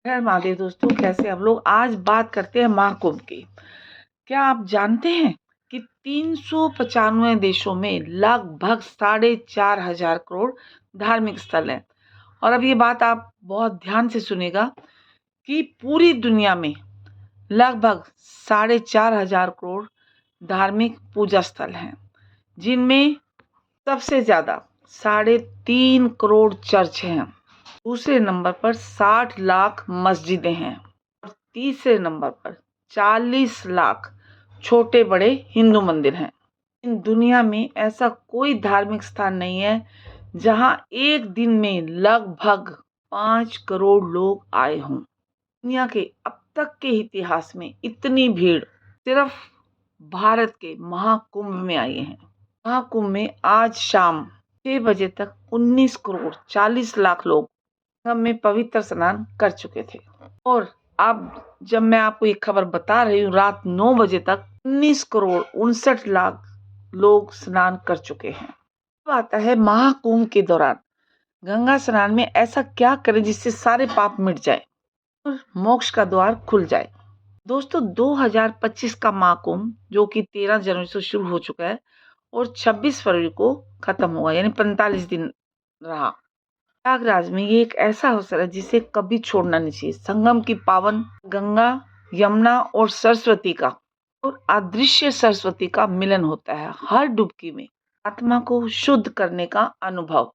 हर महादेव दोस्तों, कैसे हम लोग आज बात करते हैं महाकुंभ की। क्या आप जानते हैं कि 395 देशों में लगभग 4,500 करोड़ धार्मिक स्थल हैं। और अब ये बात आप बहुत ध्यान से सुनेगा कि पूरी दुनिया में लगभग 4,500 करोड़ धार्मिक पूजा स्थल हैं, जिनमें सबसे ज्यादा 3.5 करोड़ चर्च हैं। दूसरे नंबर पर 60 लाख मस्जिदें हैं और तीसरे नंबर पर 40 लाख छोटे बड़े हिंदू मंदिर हैं। इन दुनिया में ऐसा कोई धार्मिक स्थान नहीं है जहां एक दिन में लगभग 5 करोड़ लोग आए हों। दुनिया के अब तक के इतिहास में इतनी भीड़ सिर्फ भारत के महाकुंभ में आई है। महाकुंभ में आज शाम 6 बजे तक 19 करोड़ 40 लाख लोग हम में पवित्र स्नान कर चुके थे। और अब जब मैं आपको ये खबर बता रही हूँ, रात 9 बजे तक 19 करोड़ 59 लाख लोग स्नान कर चुके हैं। अब आता है महाकुंभ के दौरान गंगा स्नान में ऐसा क्या करें जिससे सारे पाप मिट जाए और मोक्ष का द्वार खुल जाए। दोस्तों, 2025 का महाकुंभ जो कि 13 जनवरी से शुरू हो चुका है और 26 फरवरी को खत्म होगा, यानी 45 दिन रहा। प्रयागराज में ये एक ऐसा अवसर है जिसे कभी छोड़ना नहीं चाहिए। संगम की पावन गंगा, यमुना और सरस्वती का और अदृश्य सरस्वती का मिलन होता है। हर डुबकी में आत्मा को शुद्ध करने का अनुभव।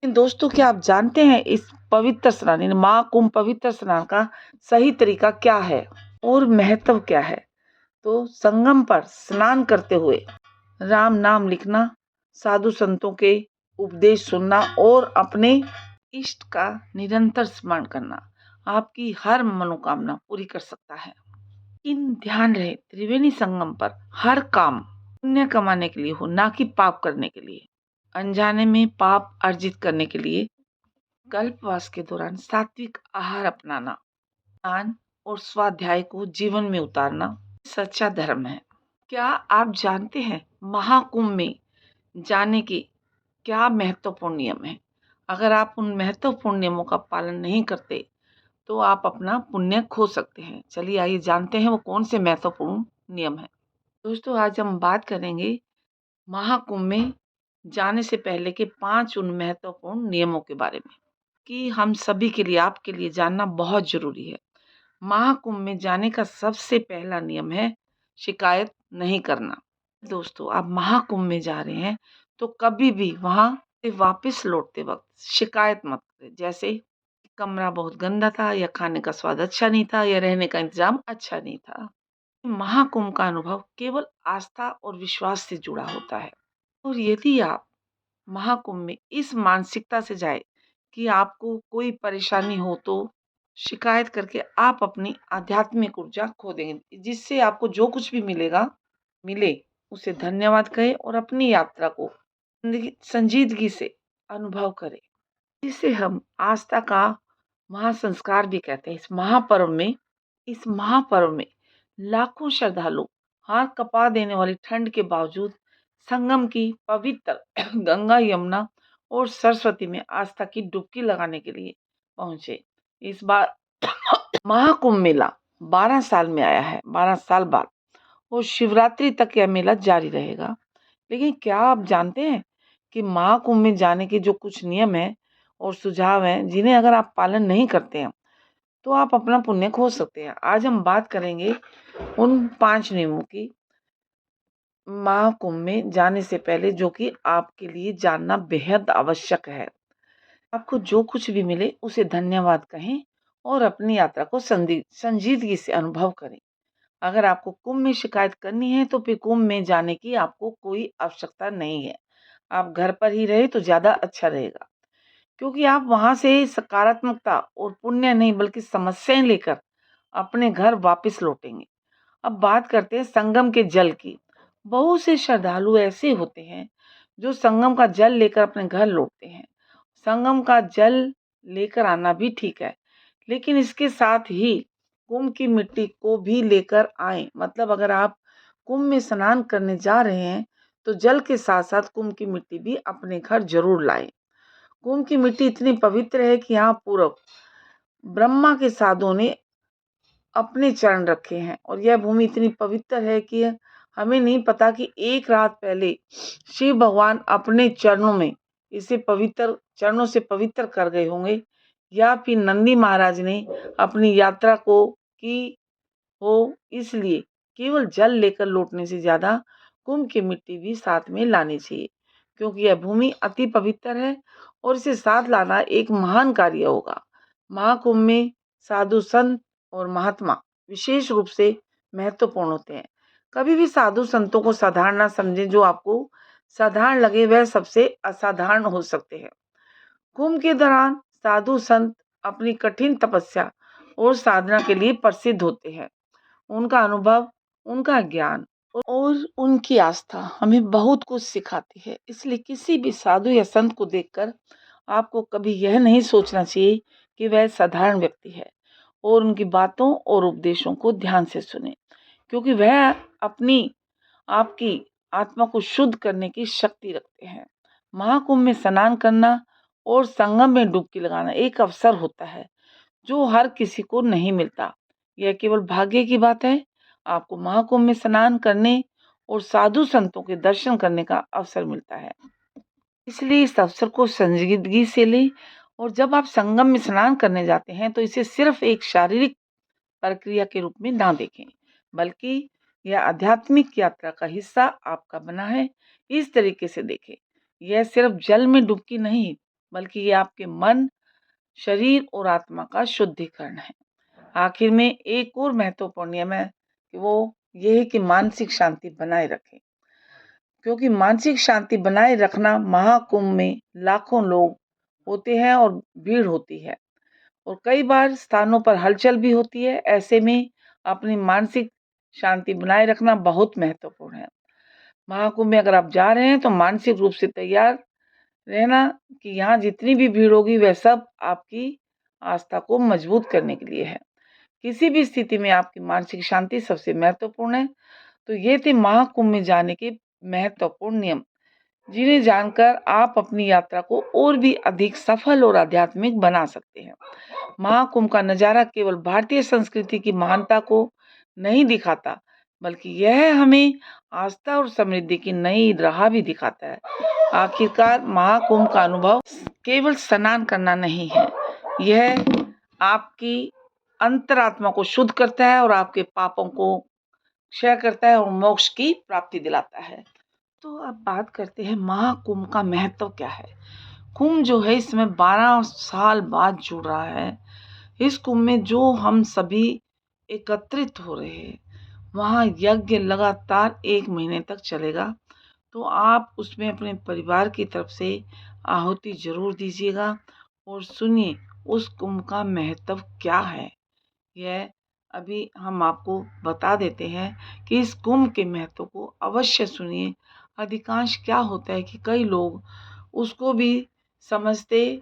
दोस्तों, क्या आप जानते हैं इस पवित्र स्नान यानी महाकुंभ पवित्र स्नान का सही तरीका क्या है और महत्व क्या है? तो संगम पर स्नान करते हुए राम नाम लिखना, साधु संतों के उपदेश सुनना और अपने इष्ट का निरंतर स्मरण करना आपकी हर मनोकामना पूरी कर सकता है। इन ध्यान रहे, त्रिवेणी संगम पर हर काम पुण्य कमाने के लिए हो, ना कि पाप करने के लिए। अनजाने में पाप अर्जित करने के लिए कल्पवास के दौरान सात्विक आहार अपनाना, दान और स्वाध्याय को जीवन में उतारना सच्चा धर्म है। क्या आप जानते हैं महाकुंभ में जाने के क्या महत्वपूर्ण नियम है? अगर आप उन महत्वपूर्ण नियमों का पालन नहीं करते तो आप अपना पुण्य खो सकते हैं। चलिए आइए जानते हैं वो कौन से महत्वपूर्ण नियम हैं। दोस्तों, आज हम बात करेंगे महाकुंभ में जाने से पहले के 5 उन महत्वपूर्ण नियमों के बारे में कि हम सभी के लिए, आपके लिए जानना बहुत जरूरी है। महाकुंभ में जाने का सबसे पहला नियम है शिकायत नहीं करना। दोस्तों, आप महाकुंभ में जा रहे हैं तो कभी भी वहां से वापस लौटते वक्त शिकायत मत करें, जैसे कमरा बहुत गंदा था, या खाने का स्वाद अच्छा नहीं था, या रहने का इंतजाम अच्छा नहीं था। महाकुंभ का अनुभव केवल आस्था और विश्वास से जुड़ा होता है। और यदि आप महाकुंभ में इस मानसिकता से जाए कि आपको कोई परेशानी हो तो शिकायत करके आप अपनी आध्यात्मिक ऊर्जा खो देंगे। जिससे आपको जो कुछ भी मिले उसे धन्यवाद कहें और अपनी यात्रा को संजीदगी से अनुभव करें, जिसे हम आस्था का महासंस्कार भी कहते हैं। इस महापर्व में लाखों श्रद्धालु हाथ कपा देने वाली ठंड के बावजूद संगम की पवित्र गंगा, यमुना और सरस्वती में आस्था की डुबकी लगाने के लिए पहुंचे। इस बार महाकुंभ मेला 12 साल में आया है, 12 साल बाद, और शिवरात्रि तक यह मेला जारी रहेगा। लेकिन क्या आप जानते हैं कि महाकुंभ में जाने के जो कुछ नियम हैं और सुझाव हैं, जिन्हें अगर आप पालन नहीं करते हैं तो आप अपना पुण्य खो सकते हैं। आज हम बात करेंगे उन 5 नियमों की महाकुंभ में जाने से पहले, जो कि आपके लिए जानना बेहद आवश्यक है। आपको जो कुछ भी मिले उसे धन्यवाद कहें और अपनी यात्रा को संजीदगी से अनुभव करें। अगर आपको कुंभ में शिकायत करनी है तो फिर कुंभ में जाने की आपको कोई आवश्यकता नहीं है। आप घर पर ही रहे तो ज्यादा अच्छा रहेगा, क्योंकि आप वहां से सकारात्मकता और पुण्य नहीं बल्कि समस्याएं लेकर अपने घर वापस लौटेंगे। अब बात करते हैं संगम के जल की। बहुत से श्रद्धालु ऐसे होते हैं जो संगम का जल लेकर अपने घर लौटते हैं। संगम का जल लेकर आना भी ठीक है, लेकिन इसके साथ ही कुंभ की मिट्टी को भी लेकर आए। मतलब अगर आप कुंभ में स्नान करने जा रहे हैं तो जल के साथ साथ कुंभ की मिट्टी भी अपने घर जरूर लाएं। कुंभ की मिट्टी इतनी पवित्र है कि यहाँ पूर्व ब्रह्मा के साधुओं ने अपने चरण रखे हैं और यह भूमि इतनी पवित्र है कि हमें नहीं पता कि एक रात पहले शिव भगवान अपने चरणों में इसे पवित्र चरणों से पवित्र कर गए होंगे, या फिर नंदी महाराज ने अपनी यात्रा को की हो, इसलिए केवल जल लेकर लौटने से ज्यादा कुंभ की मिट्टी भी साथ में लानी चाहिए, क्योंकि यह भूमि अति पवित्र है और इसे साथ लाना एक महान कार्य होगा। महाकुंभ में साधु संत और महात्मा विशेष रूप से महत्वपूर्ण होते हैं। कभी भी साधु संतों को साधारण ना समझे, जो आपको साधारण लगे वह सबसे असाधारण हो सकते हैं। कुंभ के दौरान साधु संत अपनी कठिन तपस्या और साधना के लिए प्रसिद्ध होते हैं। उनका अनुभव, उनका ज्ञान और उनकी आस्था हमें बहुत कुछ सिखाती है। इसलिए किसी भी साधु या संत को देखकर आपको कभी यह नहीं सोचना चाहिए कि वह साधारण व्यक्ति है, और उनकी बातों और उपदेशों को ध्यान से सुने, क्योंकि वह अपनी आपकी आत्मा को शुद्ध करने की शक्ति रखते हैं। महाकुंभ में स्नान करना और संगम में डुबकी लगाना एक अवसर होता है जो हर किसी को नहीं मिलता। यह केवल भाग्य की बात है। आपको महाकुंभ में स्नान करने और साधु संतों के दर्शन करने का अवसर मिलता है, इसलिए इस अवसर को संजीदगी से लें। और जब आप संगम में स्नान करने जाते हैं तो इसे सिर्फ एक शारीरिक प्रक्रिया के रूप में ना देखें, बल्कि यह आध्यात्मिक यात्रा का हिस्सा आपका बना है। इस तरीके से देखें, यह सिर्फ जल में डुबकी नहीं, बल्कि यह आपके मन, शरीर और आत्मा का शुद्धिकरण है। आखिर में एक और महत्वपूर्ण नियम है कि वो ये है कि मानसिक शांति बनाए रखें, क्योंकि मानसिक शांति बनाए रखना, महाकुंभ में लाखों लोग होते हैं और भीड़ होती है और कई बार स्थानों पर हलचल भी होती है। ऐसे में अपनी मानसिक शांति बनाए रखना बहुत महत्वपूर्ण है। महाकुंभ में अगर आप जा रहे हैं तो मानसिक रूप से तैयार रहना कि यहाँ जितनी भी भीड़ होगी वह सब आपकी आस्था को मजबूत करने के लिए है। किसी भी स्थिति में आपकी मानसिक शांति सबसे महत्वपूर्ण है। तो ये थे महाकुंभ में जाने के महत्वपूर्ण नियम, जिन्हें जानकर आप अपनी यात्रा को और भी अधिक सफल और आध्यात्मिक बना सकते हैं। महाकुंभ का नजारा केवल भारतीय संस्कृति की महानता को नहीं दिखाता, बल्कि यह हमें आस्था और समृद्धि की नई राह भी दिखाता है। आखिरकार महाकुंभ का अनुभव केवल स्नान करना नहीं है, यह आपकी अंतरात्मा को शुद्ध करता है और आपके पापों को क्षय करता है और मोक्ष की प्राप्ति दिलाता है। तो अब बात करते हैं महाकुंभ का महत्व क्या है। कुंभ जो है इसमें 12 साल बाद जुड़ रहा है। इस कुंभ में जो हम सभी एकत्रित हो रहे हैं, वहाँ यज्ञ लगातार 1 महीने तक चलेगा। तो आप उसमें अपने परिवार की तरफ से आहुति जरूर दीजिएगा और सुनिए उस कुंभ का महत्व क्या है। यह अभी हम आपको बता देते हैं कि इस कुंभ के महत्व को अवश्य सुनिए। अधिकांश क्या होता है कि कई लोग उसको भी समझते,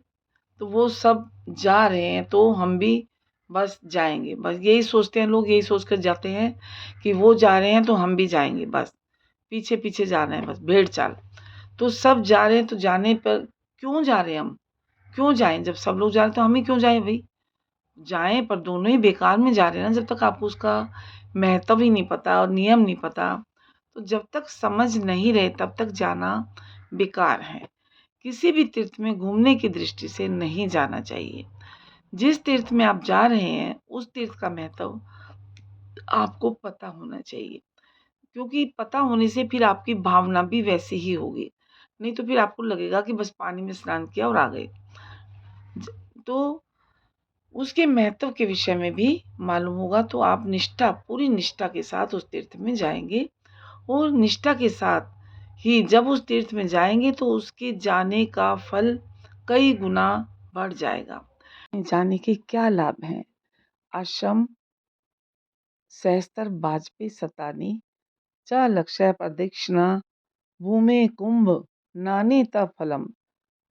तो वो सब जा रहे हैं तो हम भी बस जाएंगे, बस यही सोचते हैं लोग, यही सोचकर जाते हैं कि वो जा रहे हैं तो हम भी जाएंगे, बस पीछे पीछे जा रहे हैं, बस भेड़ चाल। तो सब जा रहे हैं तो जाने पर क्यों जा रहे हैं हम, क्यों जाएं? जब सब लोग जा रहे हैं तो हम ही क्यों जाएं भाई? जाएं, पर दोनों ही बेकार में जा रहे हैं ना। जब तक आपको उसका महत्व ही नहीं पता और नियम नहीं पता, तो जब तक समझ नहीं रहे तब तक जाना बेकार है। किसी भी तीर्थ में घूमने की दृष्टि से नहीं जाना चाहिए। जिस तीर्थ में आप जा रहे हैं उस तीर्थ का महत्व आपको पता होना चाहिए, क्योंकि पता होने से फिर आपकी भावना भी वैसी ही होगी। नहीं तो फिर आपको लगेगा कि बस पानी में स्नान किया और आ गए। तो उसके महत्व के विषय में भी मालूम होगा, तो आप निष्ठा, पूरी निष्ठा के साथ उस तीर्थ में जाएंगे और निष्ठा के साथ ही जब उस तीर्थ में जाएंगे तो उसके जाने का फल कई गुना बढ़ जाएगा। जाने के क्या लाभ हैं? आश्रम सहस्त्र वाजपेयी सतानी च लक्ष्य प्रदक्षिणा भूमे कुंभ नानेता फलम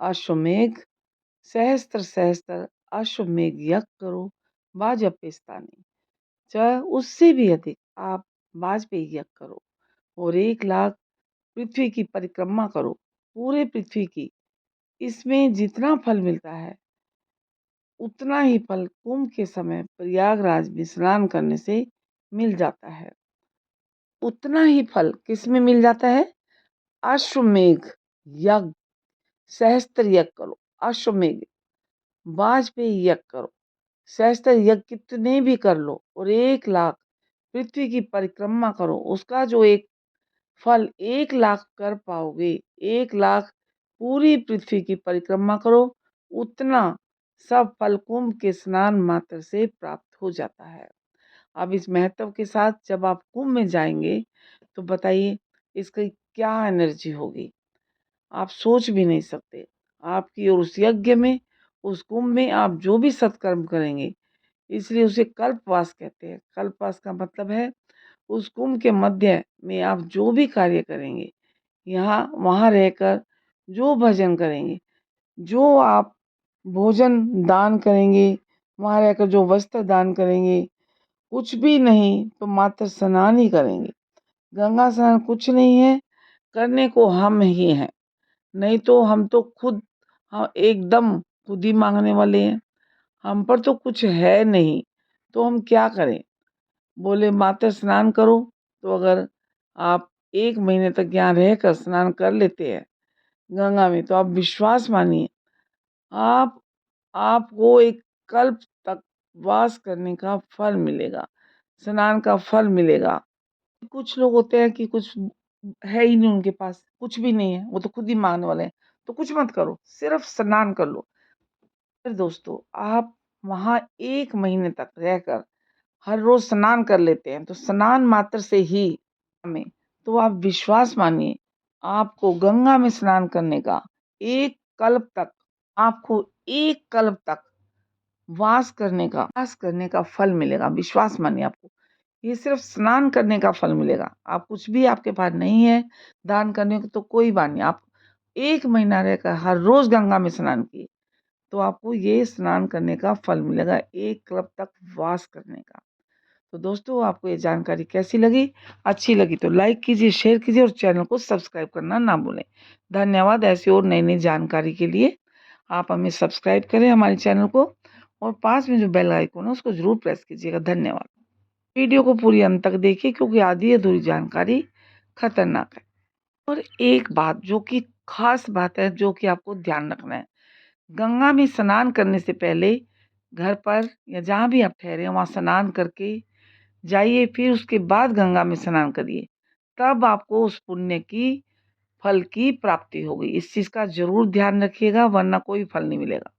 अश्वमेघ सहस्त्र सहस्त्र अश्वमेघ यज्ञ करो वाजपेयी च, उससे भी अधिक आप वाजपेयी यज्ञ करो और 1 लाख पृथ्वी की परिक्रमा करो, पूरे पृथ्वी की। इसमें जितना फल मिलता है उतना ही फल कुंभ के समय प्रयागराज में स्नान करने से मिल जाता है। उतना ही फल किस में मिल जाता है? अश्वमेघ यज्ञ, सहस्त्र यज्ञ करो। अश्वमेघ, वाजपेयी यज्ञ करो, सहस्त्र यज्ञ कितने भी कर लो और 1 लाख पृथ्वी की परिक्रमा करो, उसका जो एक फल 1 लाख कर पाओगे, 1 लाख पूरी पृथ्वी की परिक्रमा करो, उतना सब फल कुंभ के स्नान मात्र से प्राप्त हो जाता है। अब इस महत्व के साथ जब आप कुंभ में जाएंगे तो बताइए इसकी क्या एनर्जी होगी, आप सोच भी नहीं सकते। आपकी और उस यज्ञ में, उस कुंभ में आप जो भी सत्कर्म करेंगे, इसलिए उसे कल्पवास कहते हैं। कल्पवास का मतलब है उस कुंभ के मध्य में आप जो भी कार्य करेंगे, यहाँ वहाँ रहकर जो भजन करेंगे, जो आप भोजन दान करेंगे, वहाँ रहकर जो वस्त्र दान करेंगे, कुछ भी नहीं तो मात्र स्नान ही करेंगे। गंगा स्नान कुछ नहीं है, करने को हम ही हैं, नहीं तो हम तो खुद, हाँ एकदम खुद ही मांगने वाले हैं, हम पर तो कुछ है नहीं, तो हम क्या करें। बोले मात्र स्नान करो, तो अगर आप 1 महीने तक यहाँ रहकर स्नान कर लेते हैं गंगा में, तो आप विश्वास मानिए आप आपको एक कल्प तक वास करने का फल मिलेगा, स्नान का फल मिलेगा। कुछ लोग होते हैं कि कुछ है ही नहीं, उनके पास कुछ भी नहीं है, वो तो खुद ही मांगने वाले हैं, तो कुछ मत करो, सिर्फ स्नान कर लो। फिर दोस्तों आप वहाँ 1 महीने तक रहकर हर रोज स्नान कर लेते हैं, तो स्नान मात्र से ही में, तो आप विश्वास मानिए आपको गंगा में स्नान करने का एक कल्प तक, आपको 1 कल्प तक वास करने का फल मिलेगा। विश्वास मानिए आपको ये सिर्फ स्नान करने का फल मिलेगा। आप कुछ भी आपके पास नहीं है दान करने को, तो कोई बात नहीं, आप 1 महीना रहकर हर रोज गंगा में स्नान किए, तो आपको ये स्नान करने का फल मिलेगा, 1 कल्प तक वास करने का। तो दोस्तों आपको ये जानकारी कैसी लगी? अच्छी लगी तो लाइक कीजिए, शेयर कीजिए और चैनल को सब्सक्राइब करना ना भूलें। धन्यवाद। ऐसी और नई नई जानकारी के लिए आप हमें सब्सक्राइब करें हमारे चैनल को, और पास में जो बेल आइकन है उसको ज़रूर प्रेस कीजिएगा। धन्यवाद। वीडियो को पूरी अंत तक देखिए, क्योंकि आधी अधूरी जानकारी खतरनाक है। और एक बात जो कि खास बात है, जो कि आपको ध्यान रखना है, गंगा में स्नान करने से पहले घर पर या जहाँ भी आप ठहरे हैं वहाँ स्नान करके जाइए, फिर उसके बाद गंगा में स्नान करिए, तब आपको उस पुण्य की फल की प्राप्ति होगी। इस चीज़ का ज़रूर ध्यान रखिएगा, वरना कोई फल नहीं मिलेगा।